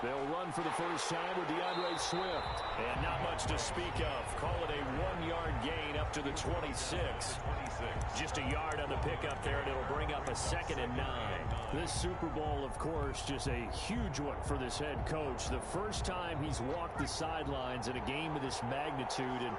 They'll run for the first time with DeAndre Swift. And not much to speak of. Call it a 1-yard gain up to the 26. Just a yard on the pickup there, and it'll bring up a 2nd and 9. This Super Bowl, of course, just a huge one for this head coach. The first time he's walked the sidelines in a game of this magnitude. And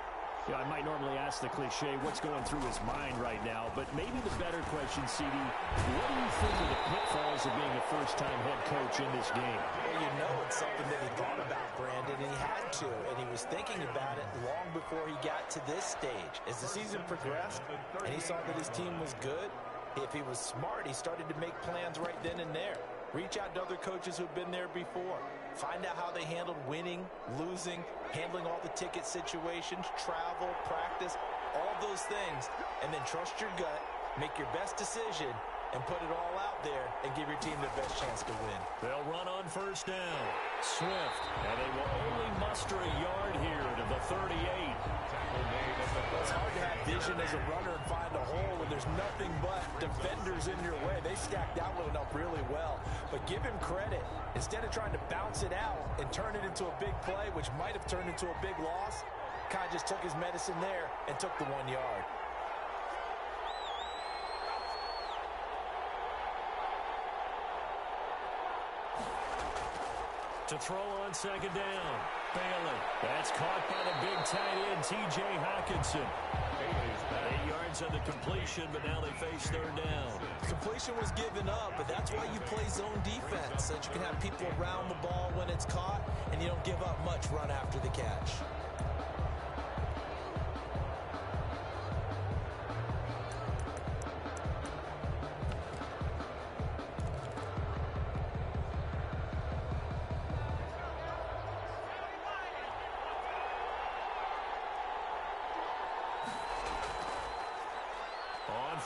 I might normally ask the cliche, what's going through his mind right now? But maybe the better question, CD, what do you think of the pitfalls of being a first-time head coach in this game? Well, you know it's something that he thought about, Brandon, and he had to. And he was thinking about it long before he got to this stage. As the season progressed and he saw that his team was good, if he was smart, he started to make plans right then and there. Reach out to other coaches who've been there before. Find out how they handled winning, losing, handling all the ticket situations, travel, practice, all those things. And then trust your gut, make your best decision, and put it all out there and give your team the best chance to win. They'll run on first down. Swift, and they will only muster a yard here to the 38. It's hard to have vision as a runner and find a hole when there's nothing but defenders in your way. They stacked that one up really well. But give him credit. Instead of trying to bounce it out and turn it into a big play, which might have turned into a big loss, Kai just took his medicine there and took the 1 yard. To throw on second down. Bailey. That's caught by the big tight end, T.J. Hockenson. 8 yards on the completion, but now they face third down. Completion was given up, but that's why you play zone defense, so that you can have people around the ball when it's caught, and you don't give up much run after the catch.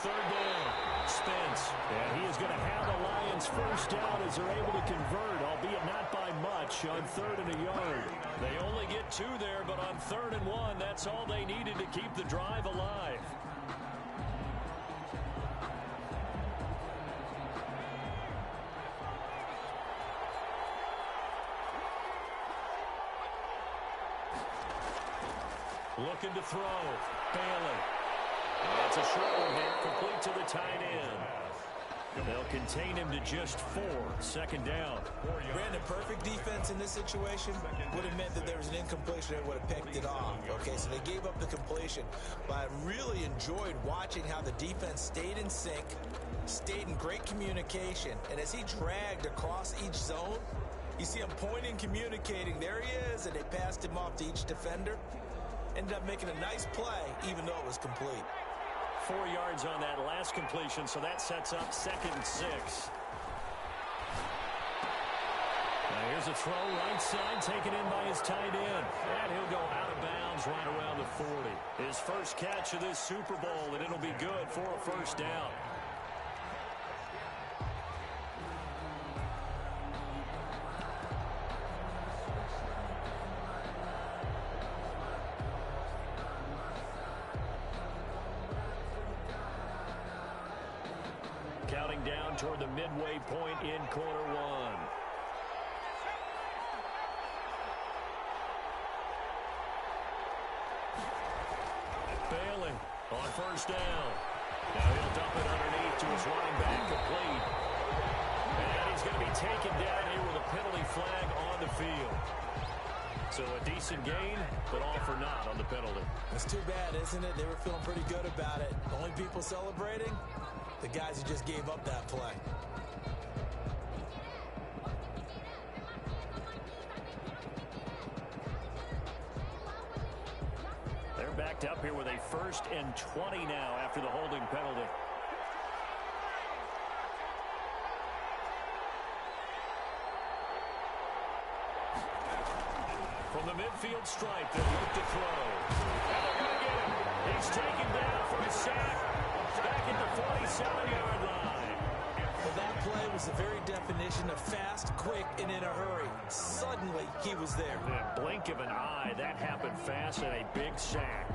Third down, Spence. And he is going to have the Lions first down as they're able to convert, albeit not by much, on 3rd and a yard. They only get 2 there, but on 3rd and 1, that's all they needed to keep the drive alive. Looking to throw. Bailey. That's a short one here, complete to the tight end. They'll contain him to just 4, 2nd down. Brandon, perfect defense in this situation would have meant that there was an incompletion that would have picked it off. Okay, so they gave up the completion. But I really enjoyed watching how the defense stayed in sync, stayed in great communication, and as he dragged across each zone, you see him pointing, communicating. There he is, and they passed him off to each defender. Ended up making a nice play, even though it was complete. 4 yards on that last completion, so that sets up 2nd and 6. Now here's a throw right side, taken in by his tight end. And he'll go out of bounds right around the 40. His first catch of this Super Bowl, and it'll be good for a first down. Counting down toward the midway point in quarter 1. Bailey on first down. Now he'll dump it underneath to his running back, complete. And he's going to be taken down here with a penalty flag on the field. So a decent gain, but all for naught on the penalty. It's too bad, isn't it? They were feeling pretty good about it. The only people celebrating, the guys who just gave up that play. They're backed up here with a 1st and 20 now after the holding penalty. From the midfield stripe, they'll look to throw. And they're going to get him. He's taken down for a sack. Back at the 47-yard line. Well, that play was the very definition of fast, quick, and in a hurry. Suddenly, he was there. In a blink of an eye, that happened fast and a big sack.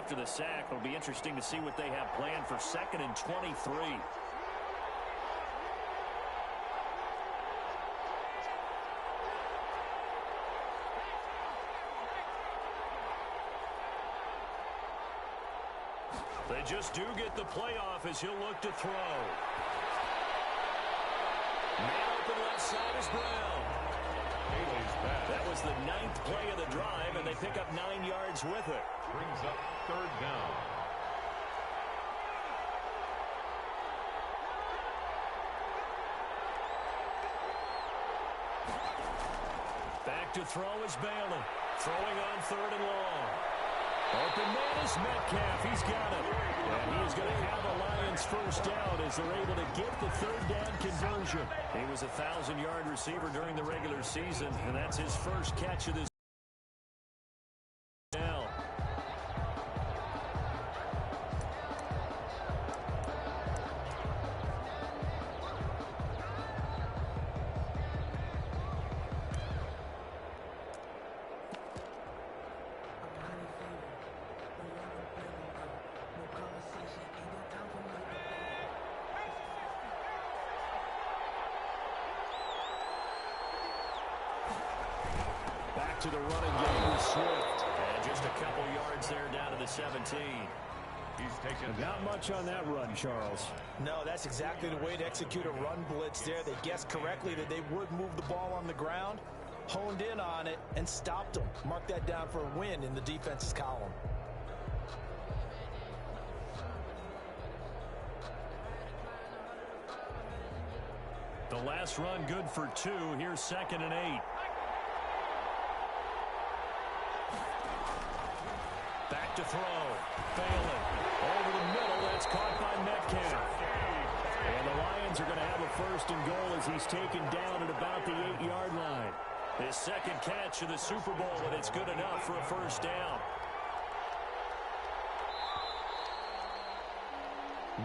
after the sack. It'll be interesting to see what they have planned for 2nd and 23. They just do get the playoff as he'll look to throw. Man open left side is Brown. That was the 9th play of the drive, and they pick up 9 yards with it. Brings up 3rd down. Back to throw is Bailey. Throwing on 3rd and long. Open man is Metcalf. He's got it. And he is going to have a Lions first down as they're able to get the 3rd down conversion. He was a 1,000-yard receiver during the regular season, and that's his first catch of this down. To the running game with Swift. And just a couple yards there down to the 17. He's taken not much on that run, Charles. No, that's exactly the way to execute a run blitz there. They guessed correctly that they would move the ball on the ground, honed in on it, and stopped them. Mark that down for a win in the defense's column. The last run good for 2. Here's 2nd and 8. Back to throw. Failing. Over the middle. That's caught by Metcalf. And the Lions are going to have a 1st and goal as he's taken down at about the 8-yard line. His 2nd catch of the Super Bowl, and it's good enough for a 1st down.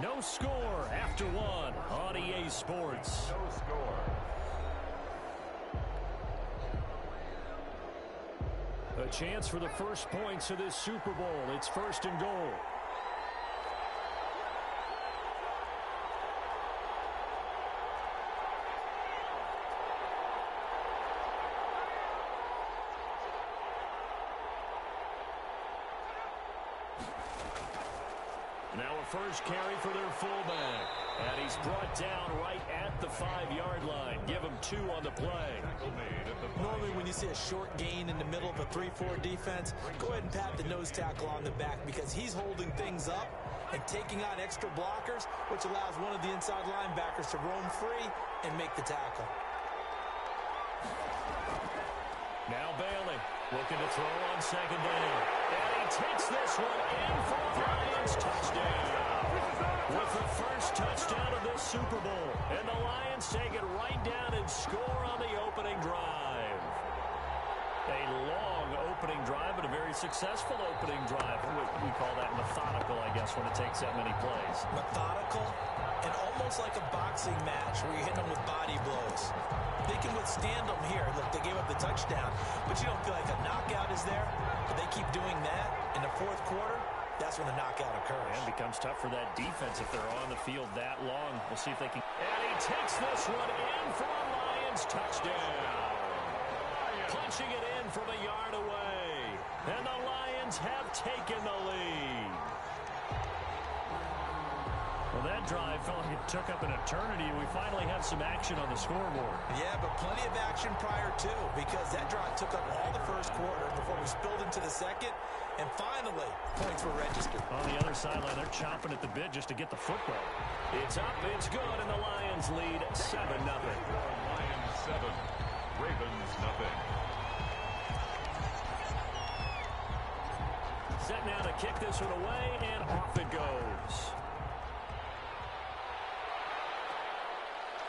No score after 1 on EA Sports. no score. A chance for the first points of this Super Bowl. It's 1st and goal. Now a first carry for their fullback. And he's brought down right at the 5-yard line. Give him 2 on the play. Normally when you see a short gain in the middle of a 3-4 defense, go ahead and pat the nose tackle on the back because he's holding things up and taking on extra blockers, which allows one of the inside linebackers to roam free and make the tackle. Now Bailey looking to throw on 2nd down. And he takes this one in for a Lions touchdown. With the first touchdown of this Super Bowl. And the Lions take it right down and score on the opening drive. A long opening drive, but a very successful opening drive. We call that methodical, I guess, when it takes that many plays. Methodical and almost like a boxing match where you're hitting them with body blows. They can withstand them here. Look, they gave up the touchdown, but you don't feel like a knockout is there. But they keep doing that in the 4th quarter. That's when the knockout occurs. And it becomes tough for that defense if they're on the field that long. We'll see if they can. And he takes this one in for a Lions touchdown. Punching it in from a yard away. And the Lions have taken the lead. Well, that drive felt like it took up an eternity, and we finally have some action on the scoreboard. Yeah, but plenty of action prior to, because that drive took up all the 1st quarter before we spilled into the 2nd, and finally, points were registered. On the other sideline, they're chomping at the bit just to get the football. It's up, it's good, and the Lions lead 7-0. Lions 7, Ravens nothing. Set now to kick this one away, and off it goes.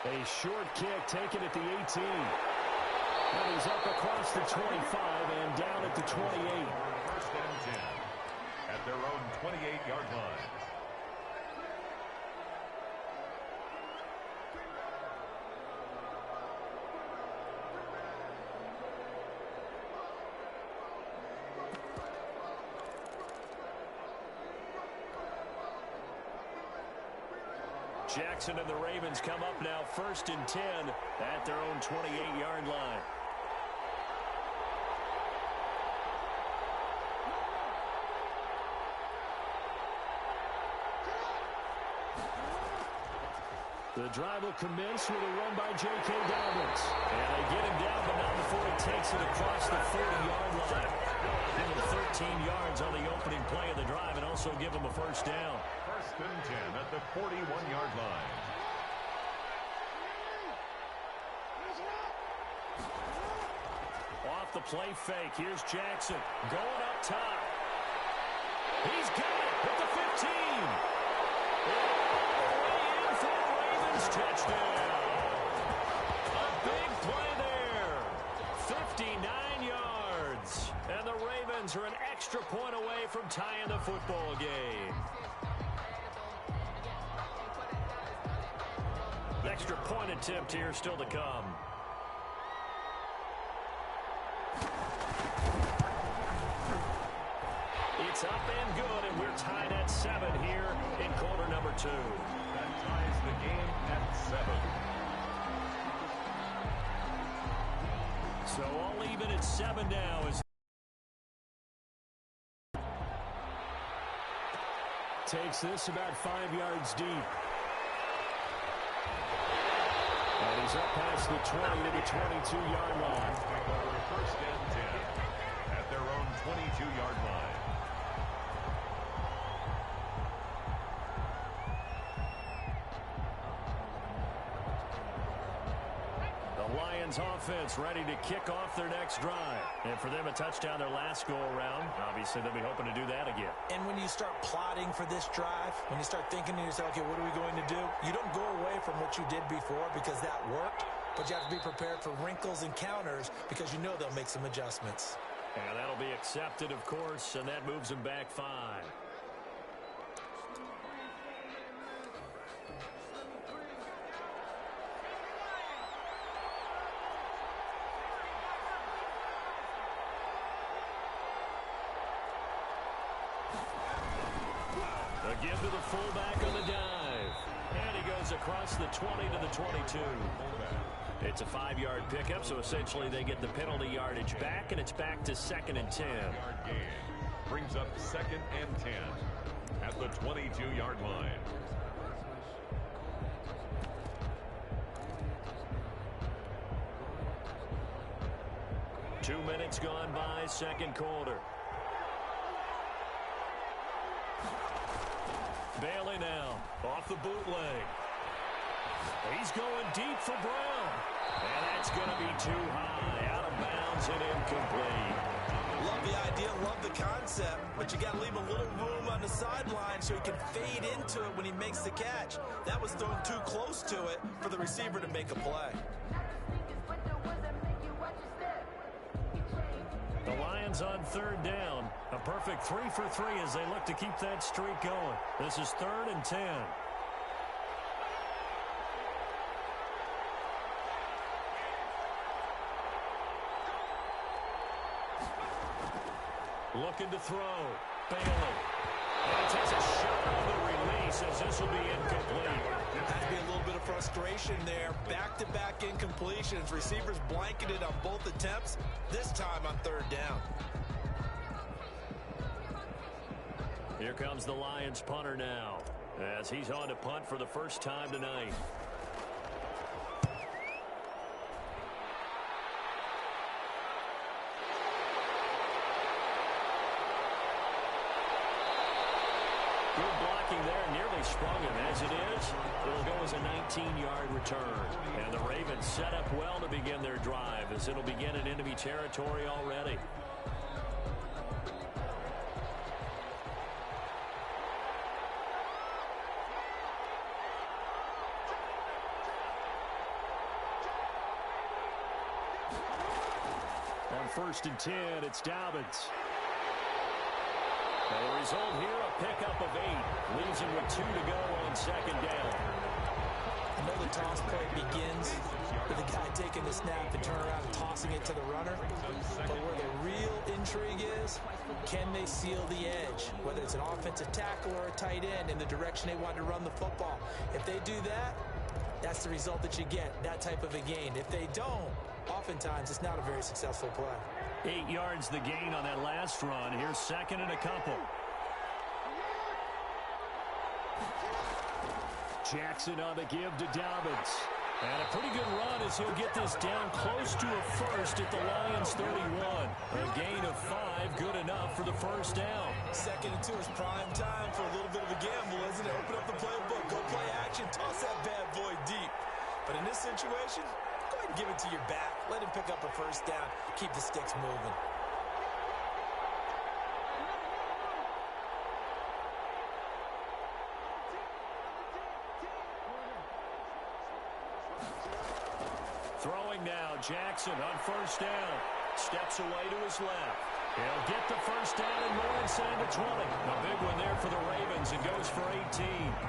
A short kick taken at the 18. And he's up across the 25 and down at the 28. 1st and 10 at their own 28-yard line. Jackson and the Ravens come up now 1st and 10 at their own 28-yard line. The drive will commence with a run by J.K. Dobbins. And they get him down, but not before he takes it across the 40-yard line. Give him 13 yards on the opening play of the drive and also give him a first down. 1st and 10 at the 41-yard line. Off the play fake. Here's Jackson going up top. He's got it at the 15. Touchdown. A big play there. 59 yards. And the Ravens are an extra point away from tying the football game. Extra point attempt here still to come. It's up and good, and we're tied at 7 here in quarter number 2. That ties the game at 7. So all even at 7 now as takes this about 5 yards deep. And he's up past the 20 to the 22-yard line. 1st and 10 at their own 22-yard line. Offense ready to kick off their next drive. And for them, a touchdown their last go-around. Obviously, they'll be hoping to do that again. And when you start plotting for this drive, when you start thinking to yourself, okay, what are we going to do? You don't go away from what you did before because that worked, but you have to be prepared for wrinkles and counters because you know they'll make some adjustments. And that'll be accepted, of course, and that moves them back 5. Give to the fullback on the dive. And he goes across the 20 to the 22. It's a 5-yard pickup, so essentially they get the penalty yardage back, and it's back to 2nd and 10. Gain brings up 2nd and 10 at the 22-yard line. Two minutes gone by, second quarter. Bailey now, off the bootleg. He's going deep for Brown. And that's going to be too high, out of bounds and incomplete. Love the idea, love the concept, but you got to leave a little room on the sideline so he can fade into it when he makes the catch. That was thrown too close to it for the receiver to make a play. The Lions on 3rd down. A perfect 3 for 3 as they look to keep that streak going. This is 3rd and 10. Looking to throw. Bailey. And takes a shot on the release as this will be incomplete. Had to be a little bit of frustration there. Back-to-back incompletions. Receivers blanketed on both attempts, this time on 3rd down. Here comes the Lions punter now as he's on to punt for the first time tonight. Good blocking there, nearly sprung him. As it is, it'll go as a 19-yard return. And the Ravens set up well to begin their drive as it'll begin in enemy territory already. On 1st and 10, it's Dobbins. And the result here, a pickup of 8. Leaves him with 2 to go on 2nd down. I know the toss play begins with the guy taking the snap and turn around and tossing it to the runner. But where the real intrigue is, can they seal the edge, whether it's an offensive tackle or a tight end in the direction they want to run the football? If they do that, that's the result that you get, that type of a gain. If they don't, oftentimes it's not a very successful play. 8 yards the gain on that last run. Here's second and a couple. Jackson on the give to Dobbins. And a pretty good run as he'll get this down close to a first at the Lions 31. A gain of 5, good enough for the first down. 2nd and 2 is prime time for a little bit of a gamble, isn't it? Open up the playbook, go play action, toss that bad boy deep. But in this situation, go ahead and give it to your back. Let him pick up a first down, keep the sticks moving. Throwing now, Jackson on first down. Steps away to his left. He'll get the first down and more inside the 20. A big one there for the Ravens and goes for 18.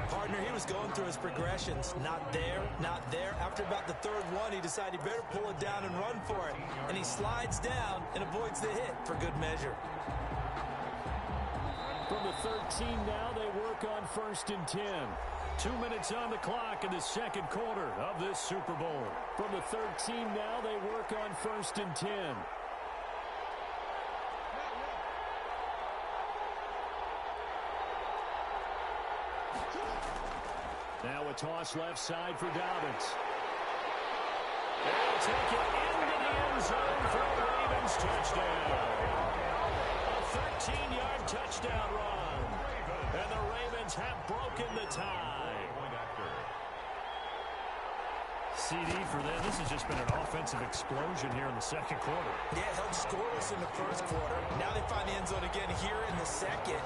Partner, he was going through his progressions. Not there, not there. After about the third one, he decided he better pull it down and run for it. And he slides down and avoids the hit for good measure. From the 13 now, they work on 1st and 10. 2 minutes on the clock in the second quarter of this Super Bowl. From the 13 now, they work on 1st and 10. Now a toss left side for Dobbins. They'll take it into the end zone for a Ravens touchdown. A 13-yard touchdown run. And the Ravens have broken the tie. CD for them. This has just been an offensive explosion here in the second quarter. Yeah, held scoreless in the first quarter. Now they find the end zone again here in the second.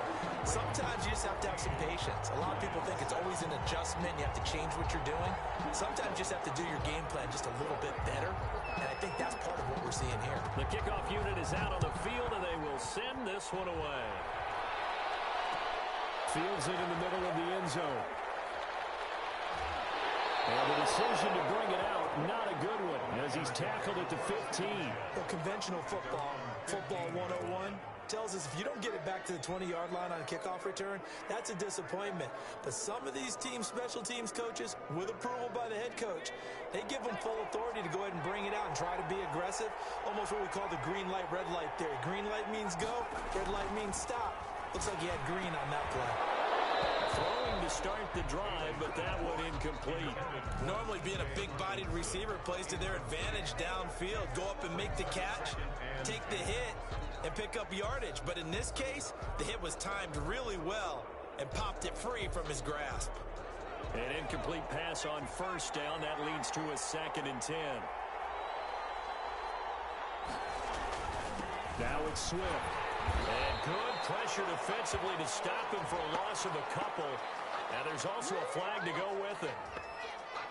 Sometimes you just have to have some patience. A lot of people think it's always an adjustment. You have to change what you're doing. Sometimes you just have to do your game plan just a little bit better. And I think that's part of what we're seeing here. The kickoff unit is out on the field, and they will send this one away. Fields it in the middle of the end zone. And the decision to bring it out, not a good one, as he's tackled at the 15. Well, conventional football 101, tells us if you don't get it back to the 20-yard line on a kickoff return, that's a disappointment. But some of these teams, special teams coaches, with approval by the head coach, they give them full authority to go ahead and bring it out and try to be aggressive. Almost what we call the green light, red light theory. Green light means go, red light means stop. Looks like he had green on that play. Throwing to start the drive, but that one incomplete. Normally being a big-bodied receiver plays to their advantage downfield. Go up and make the catch, take the hit, and pick up yardage. But in this case, the hit was timed really well and popped it free from his grasp. An incomplete pass on first down. That leads to a 2nd and 10. Now it's Swift. And good pressure defensively to stop him for a loss of a couple. And there's also a flag to go with it.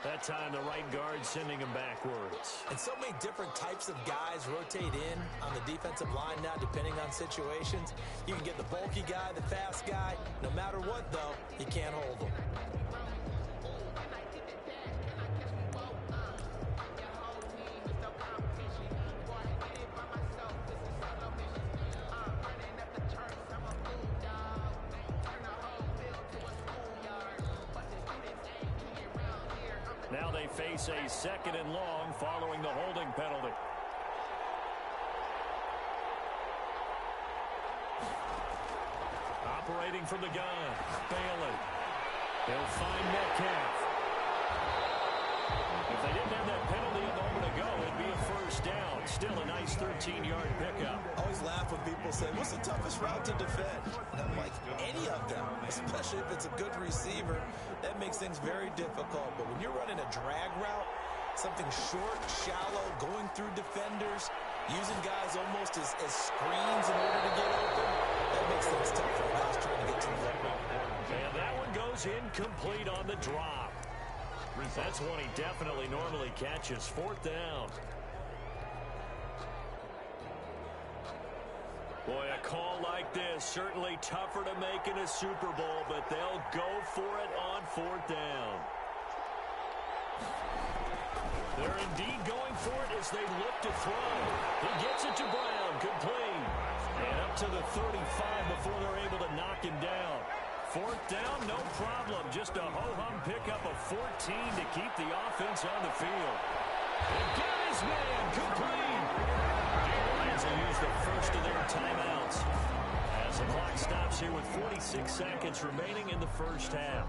That time the right guard sending him backwards. And so many different types of guys rotate in on the defensive line now, depending on situations. You can get the bulky guy, the fast guy. No matter what, though, you can't hold them. Now they face a 2nd and long following the holding penalty. Operating from the gun, Bailey. They'll find Metcalf. If they didn't have that penalty a moment ago, it'd be a first down. Still a nice 13-yard pickup. Always laugh when people say, what's the toughest route to defend? And I'm like, any of them, especially if it's a good receiver, that makes things very difficult. But when you're running a drag route, something short, shallow, going through defenders, using guys almost as screens in order to get open, that makes things tough for guys trying to get to the football. And that one goes incomplete on the drop. That's one he definitely normally catches. 4th down. Boy, a call like this, certainly tougher to make in a Super Bowl, but they'll go for it on 4th down. They're indeed going for it as they look to throw. He gets it to Brown, complete. to the 35 before they're able to knock him down. Fourth down, no problem. Just a ho-hum pickup of 14 to keep the offense on the field. And got his man complete. Lions will use the first of their timeouts as the clock stops here with 46 seconds remaining in the first half.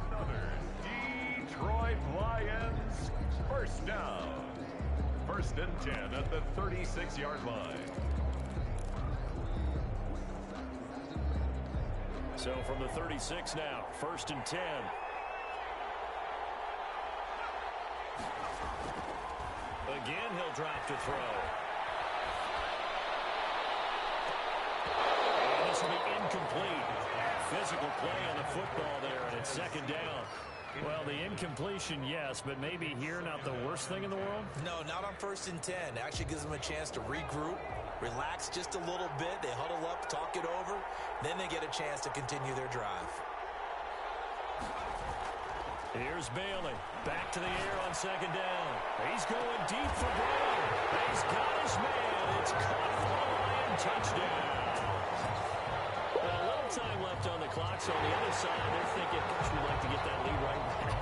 Detroit Lions, first down. First and 10 at the 36-yard line. So from the 36 now, first and 10. Again, he'll drop to throw. And this will be incomplete. Physical play on the football there, and it's second down. Well, the incompletion, yes, but maybe here not the worst thing in the world? No, not on first and 10. Actually gives them a chance to regroup, relax just a little bit. They huddle up, talk it over. Then they get a chance to continue their drive. Here's Bailey. Back to the air on second down. He's going deep for Brown. He's got his man. It's caught for a Lion touchdown. A little time left on the clock, so on the other side, they're thinking, gosh, we'd like to get that lead right back.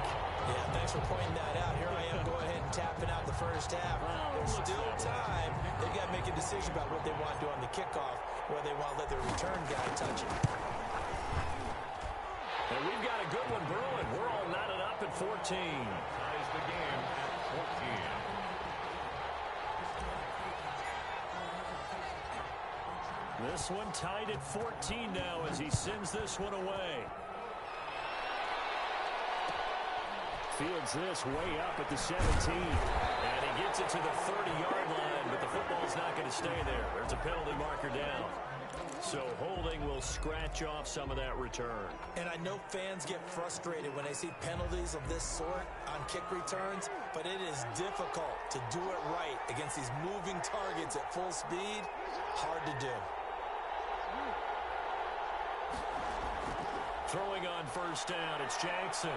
Yeah, thanks for pointing that out. Here I am going ahead and tapping out the first half. There's still time. They've got to make a decision about what they want to do on the kickoff, whether they want to let their return guy touch it. And we've got a good one brewing. We're all knotted up at 14. Ties the game at 14. This one tied at 14 now as he sends this one away. Fields this way up at the 17. And he gets it to the 30-yard line, but the football's not going to stay there. There's a penalty marker down. So holding will scratch off some of that return. And I know fans get frustrated when they see penalties of this sort on kick returns, but it is difficult to do it right against these moving targets at full speed. Hard to do. Throwing on first down, it's Jackson.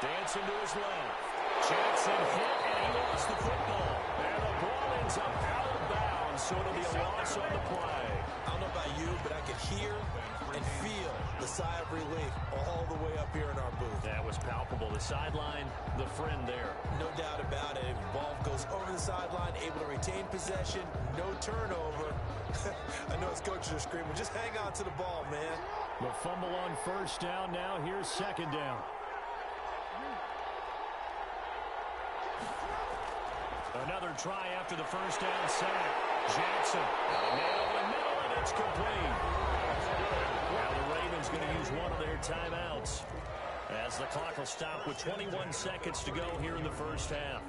Dancing to his left. Jackson hit, and he lost the football. And the ball ends up out of bounds, so it'll be a loss on the play. I don't know about you, but I could hear and feel the sigh of relief all the way up here in our booth. That was palpable. The sideline, the friend there. No doubt about it. The ball goes over the sideline, able to retain possession, no turnover. I know his coaches are screaming, just hang on to the ball, man. The fumble on first down. Now here's second down. Another try after the first down sack. Jackson, man over the middle, and it's complete. Now the Ravens going to use one of their timeouts as the clock will stop with 21 seconds to go here in the first half.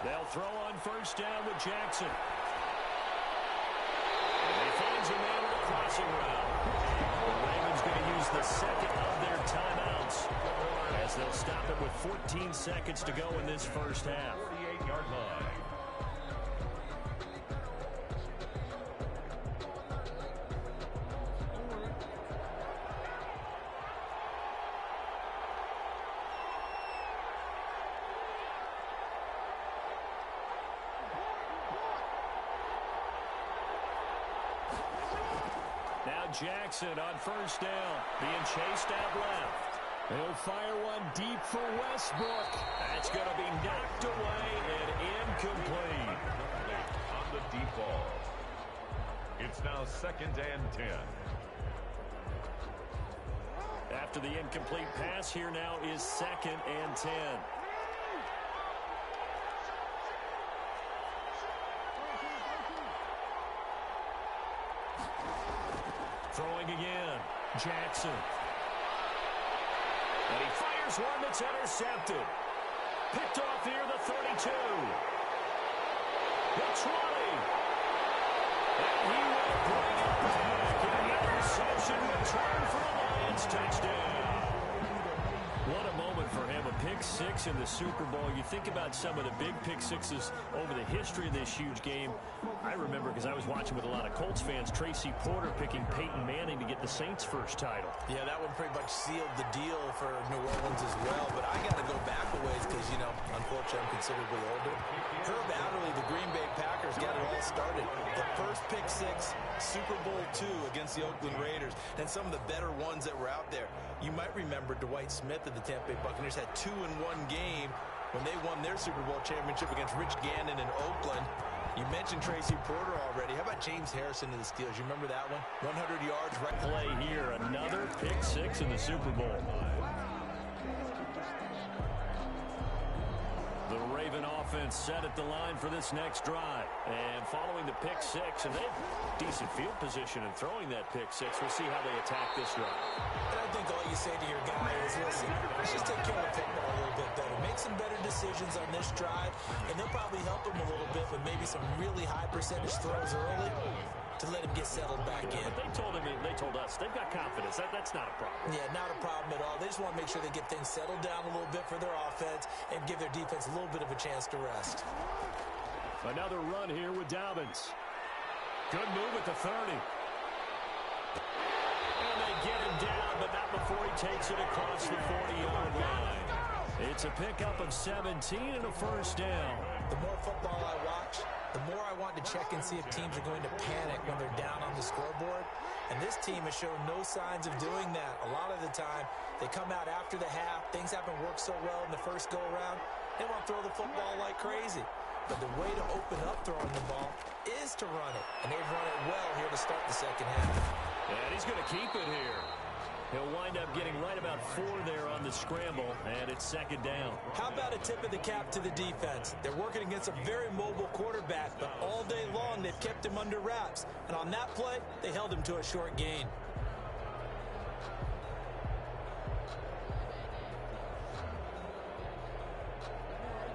They'll throw on first down with Jackson. And he finds a man with a crossing route. The Ravens going to use the second of their timeouts as they'll stop it with 14 seconds to go in this first half. 48-yard line. Jackson on first down, being chased out left. He'll fire one deep for Westbrook. That's going to be knocked away and incomplete. On the deep ball. It's now second and 10. After the incomplete pass, here now is second and 10. Throwing again, Jackson. And he fires one that's intercepted. Picked off here, the 32. The 20. And he will bring it back. An interception return for the Lions touchdown. What a moment for him. A pick six in the Super Bowl. You think about some of the big pick sixes over the history of this huge game. I remember because I was watching with a lot of Colts fans, Tracy Porter picking Peyton Manning to get the Saints' first title. Yeah, that one pretty much sealed the deal for New Orleans as well. But I got to go back a ways because, you know, unfortunately I'm considerably older. Herb Adderley, the Green Bay Packers, got it all started. The first pick six, Super Bowl II against the Oakland Raiders, and some of the better ones that were out there. You might remember Dwight Smith of the Tampa Bay Buccaneers had 2 in one game when they won their Super Bowl championship against Rich Gannon in Oakland. You mentioned Tracy Porter already. How about James Harrison of the Steelers? You remember that one? 100 yards. Right play here. Another pick six in the Super Bowl. The Raven offense set at the line for this next drive. And following the pick six, and they have decent field position in throwing that pick six. We'll see how they attack this drive. And I think all you say to your guy is, listen, let's just take care of the football a little bit better. Make some better decisions on this drive, and they'll probably help him a little bit with maybe some really high percentage throws early to let him get settled back in. But they told us they've got confidence. That's not a problem. Yeah, not a problem at all. They just want to make sure they get things settled down a little bit for their offense and give their defense a little bit of a chance to rest. Another run here with Dobbins. Good move at the 30. And they get him down, but not before he takes it across the 40-yard line. It's a pickup of 17 and a first down. The more football I watch, the more I want to check and see if teams are going to panic when they're down on the scoreboard. And this team has shown no signs of doing that. A lot of the time, they come out after the half. Things haven't worked so well in the first go-around. They want to throw the football like crazy. But the way to open up throwing the ball is to run it. And they've run it well here to start the second half. And he's going to keep it here. He'll wind up getting right about 4 there on the scramble, and it's second down. How about a tip of the cap to the defense? They're working against a very mobile quarterback, but all day long they've kept him under wraps. And on that play, they held him to a short gain.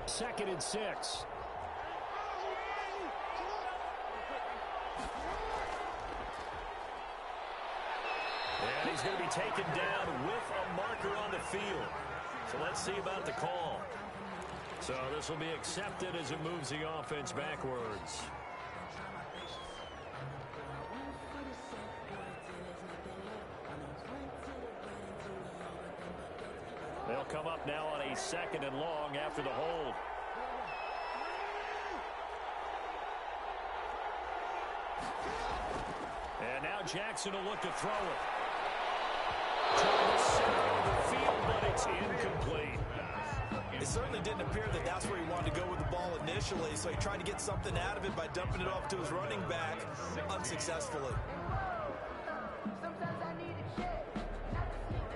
Second and 6. And he's going to be taken down with a marker on the field. So let's see about the call. So this will be accepted as it moves the offense backwards. They'll come up now on a second and long after the hold. And now Jackson will look to throw it. Trying to center of the field, but it's incomplete. It certainly didn't appear that that's where he wanted to go with the ball initially, so he tried to get something out of it by dumping it off to his running back unsuccessfully.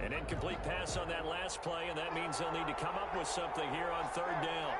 An incomplete pass on that last play, and that means they'll need to come up with something here on third down.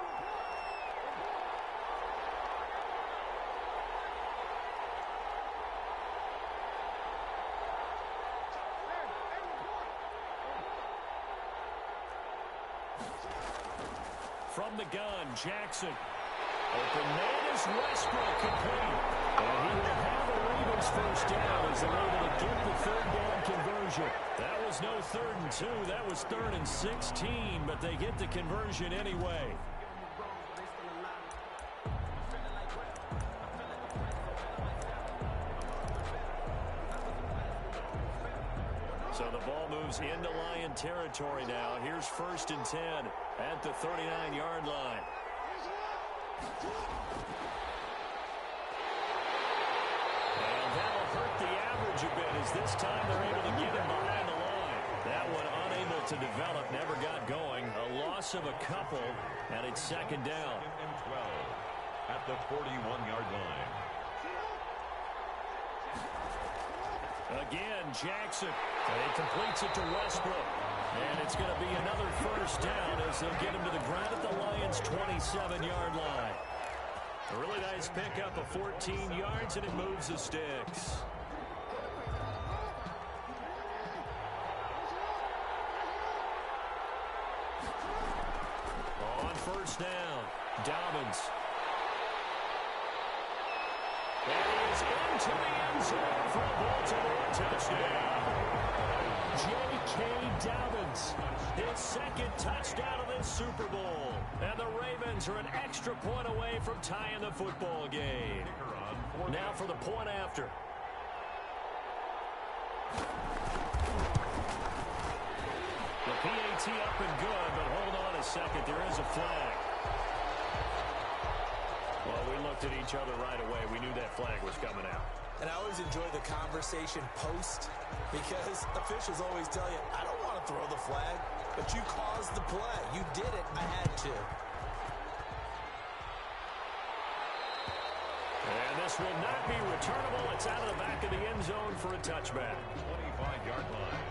From the gun, Jackson. Open man is Westbrook, complete. And he will have a Ravens first down as they're able to get the third down conversion. That was no 3rd and 2. That was 3rd and 16, but they get the conversion anyway. So the ball moves into Lion territory now. Here's 1st and 10 at the 39-yard line. And that'll hurt the average a bit as this time they're able to get him behind the line. That one unable to develop, never got going. A loss of a couple, and it's second down. And 12 at the 41-yard line. Again, Jackson. And he completes it to Westbrook. And it's going to be another first down as they'll get him to the ground at the Lions' 27-yard line. A really nice pickup of 14 yards, and it moves the sticks. On first down, Dobbins. And he is into the end zone for a Baltimore touchdown. J.K. Dobbins. his second touchdown of this Super Bowl. And the Ravens are an extra point away from tying the football game. Now for the point after. The PAT up and good, but hold on a second. There is a flag. Well, we looked at each other right away. We knew that flag was coming out. And I always enjoy the conversation post because officials always tell you, I don't want to throw the flag, but you caused the play. You did it. I had to. And this will not be returnable. It's out of the back of the end zone for a touchback. 25-yard line.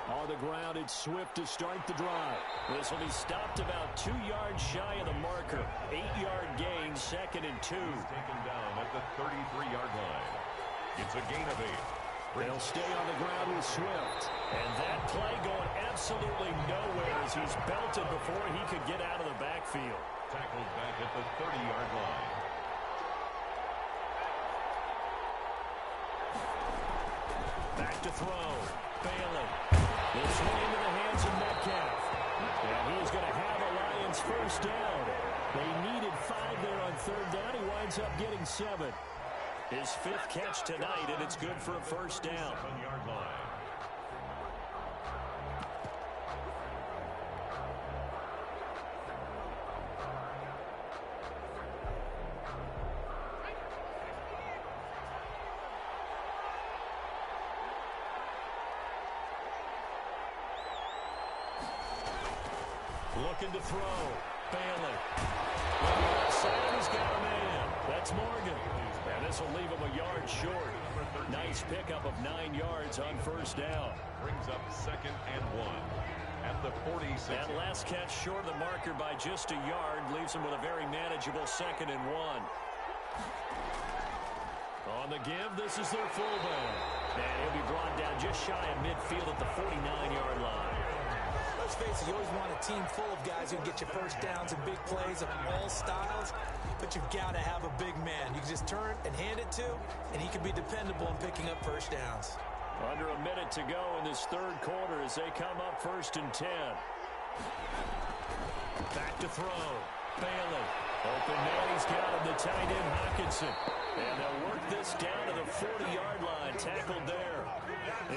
On the ground, it's Swift to start the drive. This will be stopped about 2 yards shy of the marker. 8-yard gain, 2nd and 2. He's taken down at the 33-yard line. It's a gain of 8. They'll stay on the ground with Swift. And that play going absolutely nowhere as he's belted before he could get out of the backfield. Tackled back at the 30-yard line. Back to throw. Bailey. This one into the hands of Metcalf. And he's going to have a Lions first down. They needed 5 there on 3rd down. He winds up getting 7. His 5th catch tonight, and it's good for a first down. 7-yard line. Looking to throw. Bailey. Outside, he's got a man. That's Morgan. And this will leave him a yard short. Nice pickup of 9 yards on first down. Brings up 2nd and 1 at the 46. That last catch short of the marker by just a yard leaves him with a very manageable 2nd and 1. On the give, this is their fullback. And he'll be brought down just shy of midfield at the 49-yard line. Let's face it, you always want a team full of guys who can get you first downs and big plays of all styles, but you've got to have a big man. You can just turn and hand it to, and he can be dependable in picking up first downs. Under a minute to go in this 3rd quarter as they come up 1st and 10. Back to throw. Bailey. Open man, he's got him, the tight end Hawkinson. And they'll work this down to the 40-yard line. Tackled there.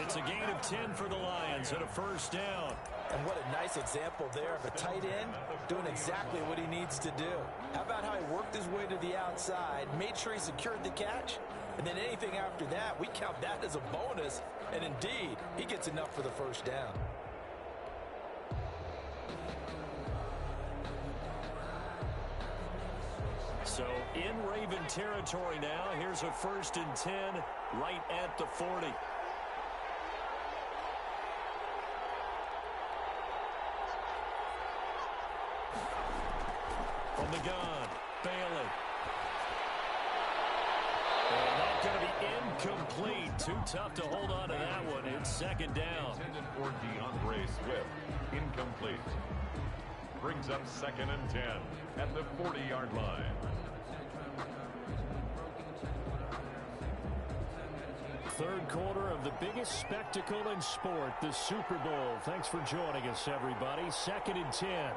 It's a gain of 10 for the Lions and a first down. And what a nice example there of a tight end doing exactly what he needs to do. How about how he worked his way to the outside, made sure he secured the catch, and then anything after that, we count that as a bonus. And indeed, he gets enough for the first down. So in Raven territory now, here's a 1st and 10 right at the 40. From the gun, Bailey. And that's going to be incomplete. Too tough to hold on to that one. It's 2nd down. Intended for DeAndre Swift. Incomplete. Brings up 2nd and 10 at the 40-yard line. 3rd quarter of the biggest spectacle in sport, the Super Bowl. Thanks for joining us, everybody. 2nd and 10.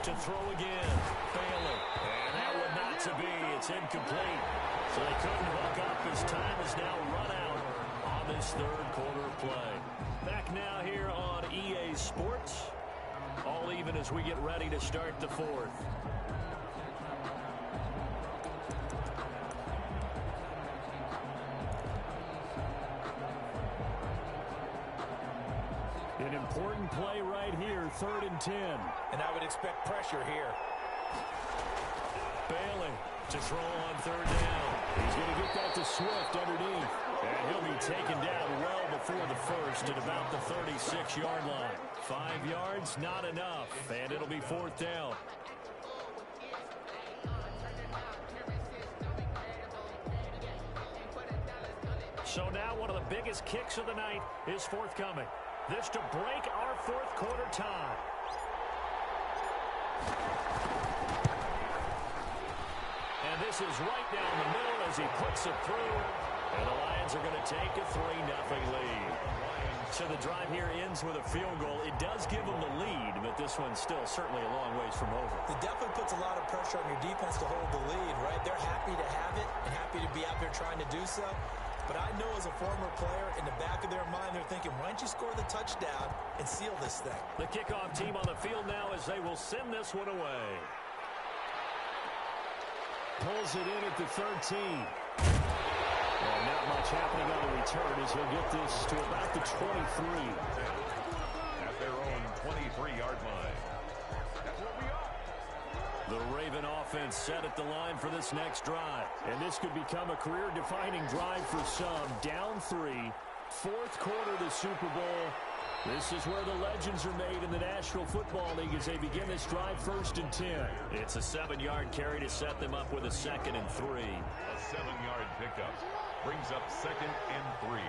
To throw again. Bailey. And that one not to be. It's incomplete. So they couldn't hook up. His time is now run out on this 3rd quarter play. Back now here on EA Sports. All even as we get ready to start the 4th. An important play right here, 3rd and 10. And I would expect pressure here. Bailey to throw on 3rd down. He's going to get that to Swift underneath. And he'll be taken down well before the 1st at about the 36-yard line. 5 yards, not enough. And it'll be 4th down. So now one of the biggest kicks of the night is forthcoming. This to break our 4th quarter tie. Passes right down the middle as he puts it through. And the Lions are going to take a 3-0 lead. So the drive here ends with a field goal. It does give them the lead, but this one's still certainly a long ways from over. It definitely puts a lot of pressure on your defense to hold the lead, right? They're happy to have it and happy to be out there trying to do so. But I know as a former player, in the back of their mind, they're thinking, why don't you score the touchdown and seal this thing? The kickoff team on the field now as they will send this one away. Pulls it in at the 13. Well, not much happening on the return as he'll get this to about the 23. At their own 23-yard line. That's what we are. The Raven offense set at the line for this next drive. And this could become a career-defining drive for some. Down 3, fourth quarter of the Super Bowl. This is where the legends are made in the National Football League as they begin this drive 1st and 10. It's a 7-yard carry to set them up with a 2nd and 3. A 7-yard pickup brings up 2nd and 3.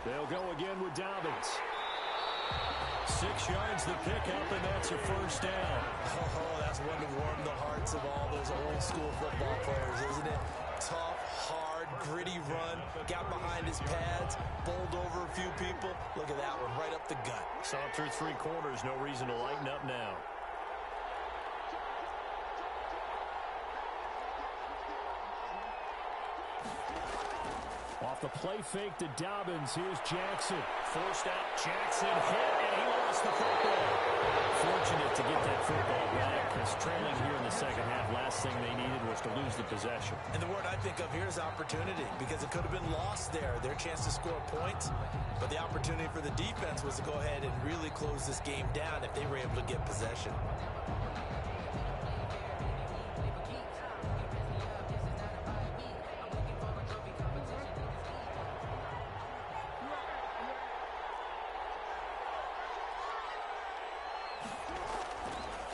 They'll go again with Dobbins. 6 yards the pickup, and that's a first down. Oh, that's one to warm the hearts of all those old-school football players, isn't it? Tough, hard, gritty run. Got behind his pads, bowled over a few people. Look at that one, right up the gut. Saw through 3 quarters, no reason to lighten up now. Off the play fake to Dobbins. Here's Jackson. Forced out. Jackson hit, and he lost the football. Fortunate to get that football back because trailing here in the second half, last thing they needed was to lose the possession. And the word I think of here is opportunity because it could have been lost there. Their chance to score points, but the opportunity for the defense was to go ahead and really close this game down if they were able to get possession.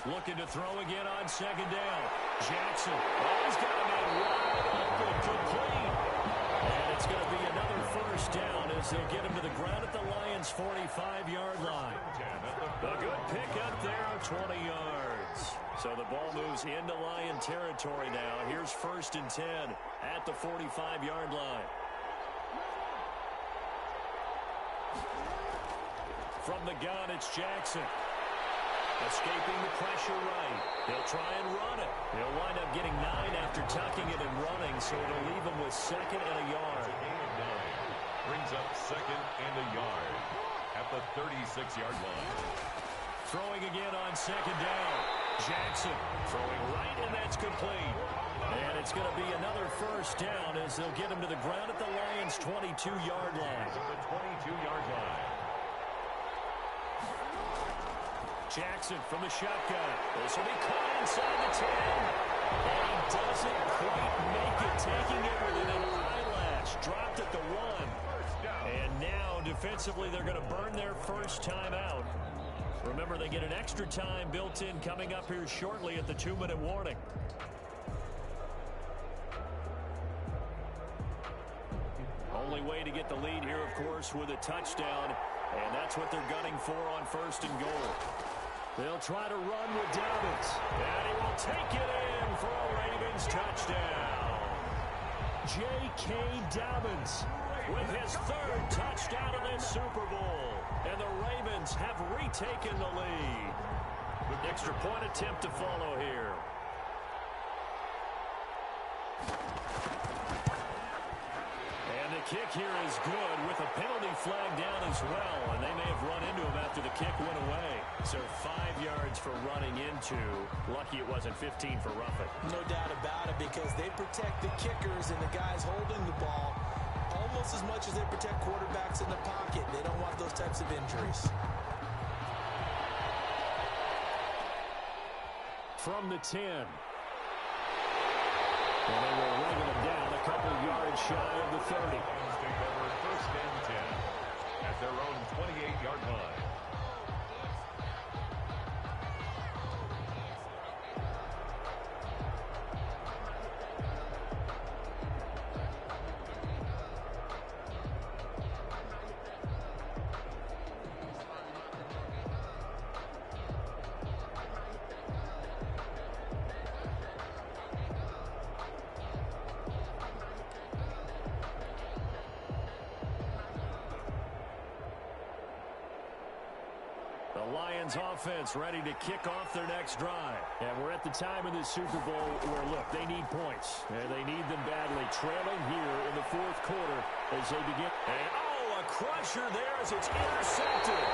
Looking to throw again on 2nd down. Jackson. Oh, he's got a man wide open, complete. And it's going to be another first down as they'll get him to the ground at the Lions' 45-yard line. A good pick up there, 20 yards. So the ball moves into Lion territory now. Here's 1st and 10 at the 45-yard line. From the gun, it's Jackson. Escaping the pressure right. He'll try and run it. He'll wind up getting 9 after tucking it and running, so it'll leave him with 2nd and a yard. Brings up 2nd and a yard at the 36-yard line. Throwing again on 2nd down. Jackson throwing right, and that's complete. And it's going to be another first down as they'll get him to the ground at the Lions' 22-yard line. At the 22-yard line. Jackson from the shotgun. This will be caught inside the 10. And he doesn't quite make it, taking it within an eyelash. Dropped at the 1. And now, defensively, they're going to burn their first time out. Remember, they get an extra time built in coming up here shortly at the 2-minute warning. Only way to get the lead here, of course, with a touchdown. And that's what they're gunning for on 1st and goal. They'll try to run with Dobbins. And he will take it in for a Ravens touchdown. J.K. Dobbins with his 3rd touchdown of this Super Bowl. And the Ravens have retaken the lead. The extra point attempt to follow here. And the kick here is good with a penalty flag down as well. And they may have run into him after the kick went away. So 5 yards for running into. Lucky it wasn't 15 for roughing. No doubt about it because they protect the kickers and the guys holding the ball almost as much as they protect quarterbacks in the pocket. They don't want those types of injuries. From the 10. And they will ring him down a couple yards shy of the 30. Take over 1st and 10 at their own 28-yard line. The Lions offense ready to kick off their next drive. And we're at the time in this Super Bowl where, look, they need points. And they need them badly. Trailing here in the fourth quarter as they begin. And, oh, a crusher there as it's intercepted.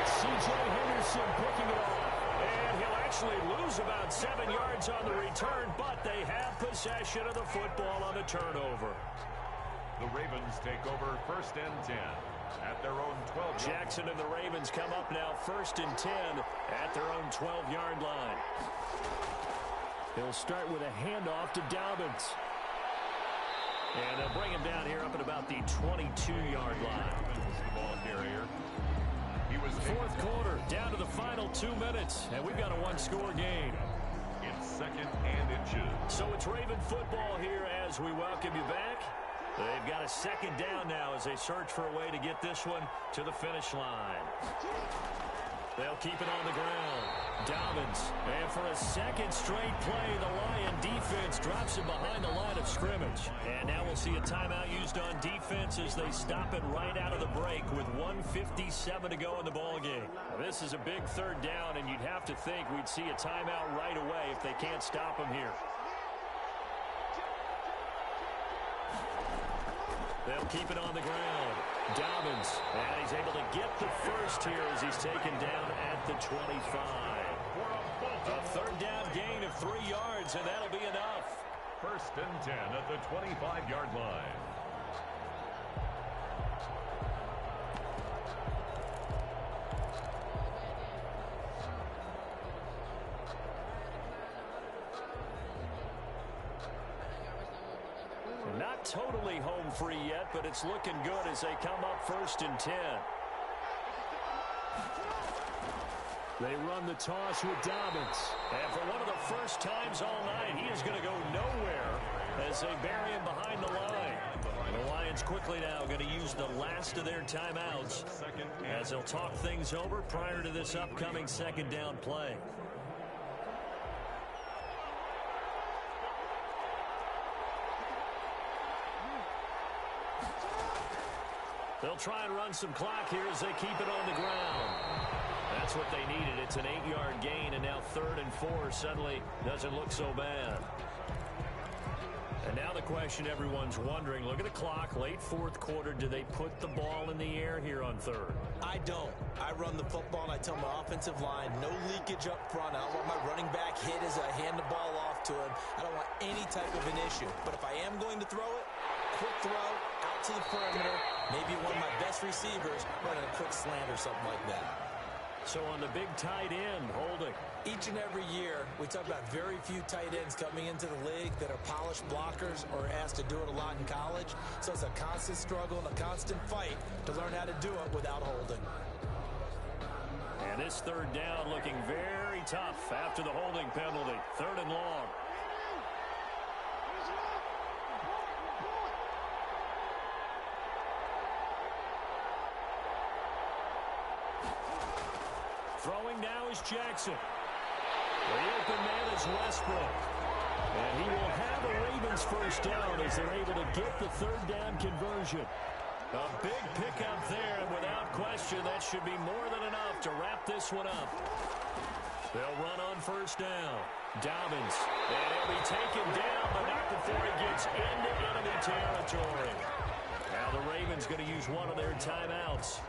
It's C.J. Henderson picking it off. And he'll actually lose about 7 yards on the return, but they have possession of the football on the turnover. The Ravens take over 1st and 10 at their own 12. Jackson and the Ravens come up now 1st and 10 at their own 12-yard line. They'll start with a handoff to Dobbins. And they'll bring him down here up at about the 22-yard line. The ball carrier. He was fourth quarter, down to the final 2 minutes, and we've got a one-score game. In 2nd and inches. So it's Raven football here as we welcome you back. They've got a 2nd down now as they search for a way to get this one to the finish line. They'll keep it on the ground. Dobbins. And for a 2nd straight play, the Lion defense drops him behind the line of scrimmage. And now we'll see a timeout used on defense as they stop it right out of the break with 1:57 to go in the ballgame. This is a big 3rd down, and you'd have to think we'd see a timeout right away if they can't stop him here. They'll keep it on the ground. Dobbins, and he's able to get the first here as he's taken down at the 25. A 3rd down gain of 3 yards, and that'll be enough. 1st and 10 at the 25-yard line. Not totally home free yet, but it's looking good as they come up 1st and 10. They run the toss with Dobbins. And for one of the first times all night, he is going to go nowhere as they bury him behind the line. And the Lions quickly now going to use the last of their timeouts as they'll talk things over prior to this upcoming 2nd down play. They'll try and run some clock here as they keep it on the ground. That's what they needed. It's an 8-yard gain, and now 3rd and 4 suddenly doesn't look so bad. And now the question everyone's wondering, look at the clock, late 4th quarter, do they put the ball in the air here on 3rd? I don't. I run the football, and I tell my offensive line, no leakage up front. I don't want my running back hit as I hand the ball off to him. I don't want any type of an issue. But if I am going to throw it, quick throw, out to the perimeter, maybe one of my best receivers running a quick slant or something like that. So on the big tight end, holding. Each and every year, we talk about very few tight ends coming into the league that are polished blockers or asked to do it a lot in college. So it's a constant struggle and a constant fight to learn how to do it without holding. And this 3rd down looking very tough after the holding penalty. 3rd and long. Throwing now is Jackson. The open man is Westbrook. And he will have a Ravens 1st down as they're able to get the 3rd down conversion. A big pickup there, and without question, that should be more than enough to wrap this one up. They'll run on 1st down. Dobbins. And he'll be taken down, but not before he gets into enemy territory. Now the Ravens going to use one of their timeouts.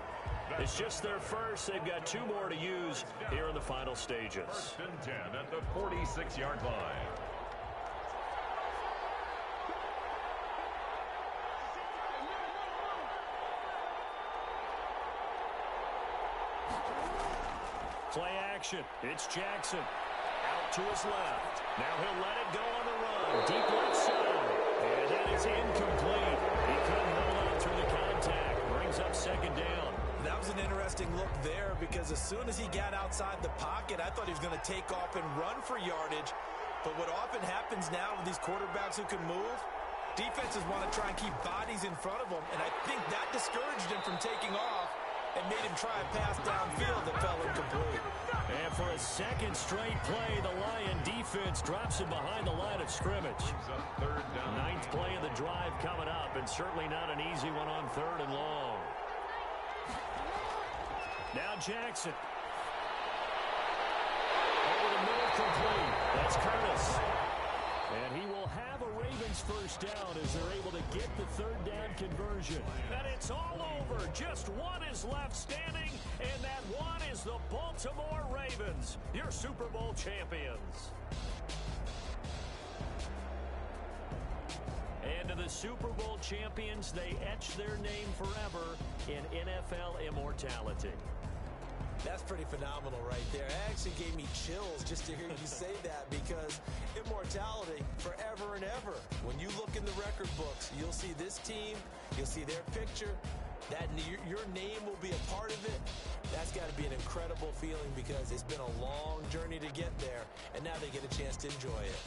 It's just their first. They've got 2 more to use here in the final stages. 1st and 10 at the 46-yard line. Play action. It's Jackson. Out to his left. Now he'll let it go on the run. Deep left side. And that is incomplete. He couldn't hold on through the contact. Brings up 2nd down. That was an interesting look there because as soon as he got outside the pocket, I thought he was going to take off and run for yardage. But what often happens now with these quarterbacks who can move, defenses want to try and keep bodies in front of them, and I think that discouraged him from taking off and made him try a pass downfield that fell incomplete. And for a 2nd straight play, the Lion defense drops him behind the line of scrimmage. 9th play of the drive coming up, and certainly not an easy one on 3rd and long. Now Jackson. Over the middle, complete. That's Curtis. And he will have a Ravens first down as they're able to get the third down conversion. And it's all over. Just one is left standing, and that one is the Baltimore Ravens, your Super Bowl champions. And to the Super Bowl champions, they etch their name forever in NFL immortality. That's pretty phenomenal right there. It actually gave me chills just to hear you say that, because immortality forever and ever. When you look in the record books, you'll see this team, you'll see their picture, that your name will be a part of it. That's got to be an incredible feeling, because it's been a long journey to get there, and now they get a chance to enjoy it.